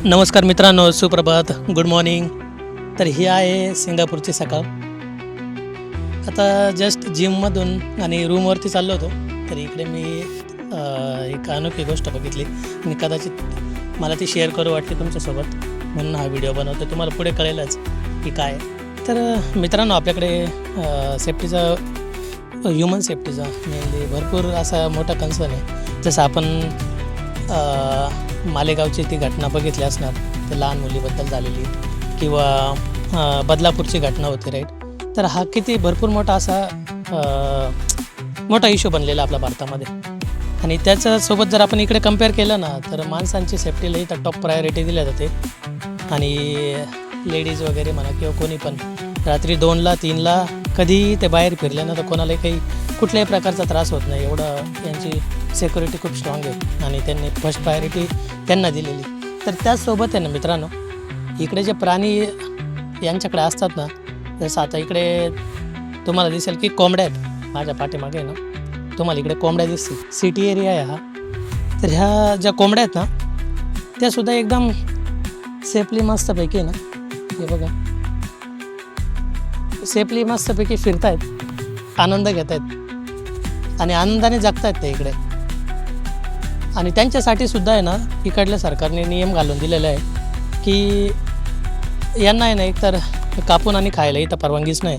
नमस्कार मित्रांनो, सुप्रभात, गुड मॉर्निंग. तर ही आहे सिंगापूरची सकाळ. आता जस्ट जिममधून आणि रूमवरती चाललो होतो. तर इकडे मी एक अनोखी गोष्ट बघितली आणि कदाचित मला ती शेअर करू वाटते तुमच्यासोबत, म्हणून हा व्हिडिओ बनवतो. तुम्हाला पुढे कळेलच की काय आहे. तर मित्रांनो, आपल्याकडे सेफ्टीचा, ह्युमन सेफ्टीचा मेनली भरपूर असा मोठा कन्सर्न आहे. जसं आपण मालेगावची ती घटना बघितली असणार, ते लहान मुलीबद्दल झालेली, किंवा बदलापूरची घटना होती, राईट. तर हा किती भरपूर मोठा असा मोठा इश्यू बनलेला आपल्या भारतामध्ये. आणि त्याच्यासोबत जर आपण इकडे कम्पेअर केलं ना, तर माणसांची सेफ्टीलाही तर टॉप प्रायोरिटी दिली जाते. आणि लेडीज वगैरे म्हणा किंवा कोणी पण रात्री 2ला 3ला कधीही ते बाहेर फिरले ना, तर कोणालाही काही कुठल्याही प्रकारचा त्रास होत नाही. एवढं यांची सिक्युरिटी खूप स्ट्रॉंग आहे आणि त्यांनी फर्स्ट प्रायोरिटी त्यांना दिलेली. तर त्याचसोबत आहे ना मित्रांनो, इकडे जे प्राणी यांच्याकडे असतात ना, जसं आता इकडे तुम्हाला दिसेल की कोंबड्या आहेत माझ्या पाठीमागे आहे ना, तुम्हाला इकडे कोंबड्या दिसतील. सिटी एरिया आहे हा. तर ह्या ज्या कोंबड्या आहेत ना, त्यासुद्धा एकदम सेफली मस्तपैकी आहे ना, हे बघा, सेफली मस्तपैकी फिरत आहेत, आनंद घेत आहेत आणि आनंदाने जगत आहेत ते इकडे. आणि त्यांच्यासाठी सुद्धा आहे ना, इकडल्या सरकारने नियम घालून दिलेला आहे की यांना आहे ना, एकतर कापून आणि खायला इथं परवानगीच नाही.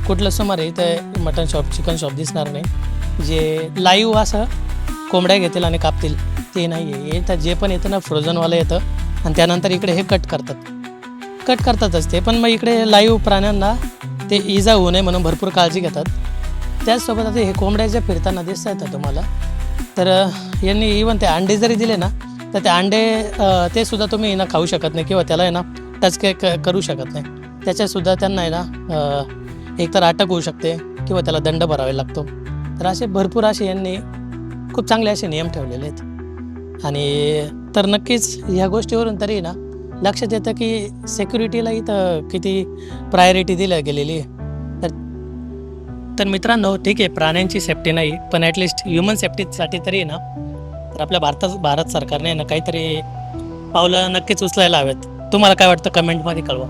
कुठलं सुमारे इथं मटन शॉप, चिकन शॉप दिसणार नाही जे लाईव्ह असं कोंबड्या घेतील आणि कापतील, ते नाही आहे. इथं जे पण येतं ना, फ्रोझनवालं येतं आणि त्यानंतर इकडे हे कट करतातच ते. पण मग इकडे लाईव्ह प्राण्यांना ते इजा होऊ नये म्हणून भरपूर काळजी घेतात. त्याचसोबत आता हे कोंबड्या ज्या फिरताना दिसत आहेत ना तुम्हाला, तर यांनी इवन ते अंडे जरी दिले ना, तर ते अंडे ते सुद्धा तुम्ही ना खाऊ शकत नाही किंवा त्याला आहे ना टच करू शकत नाही. त्याच्यातसुद्धा त्यांना आहे ना एकतर अटक होऊ शकते किंवा त्याला दंड भरावा लागतो. तर असे भरपूर असे यांनी खूप चांगले असे नियम ठेवलेले आहेत. आणि तर नक्कीच ह्या गोष्टीवरून तरी ना लक्षात येतं की सिक्युरिटीला इथं किती प्रायोरिटी दिल्या गेलेली आहे. तर मित्रांनो, ठीक आहे, प्राण्यांची सेफ्टी नाही, पण ॲटलिस्ट ह्युमन सेफ्टीसाठी तरी ना, तर आपल्या भारत सरकारने ना काहीतरी पावलं नक्कीच उचलायला हवेत. तुम्हाला काय वाटतं कमेंटमध्ये कळवा.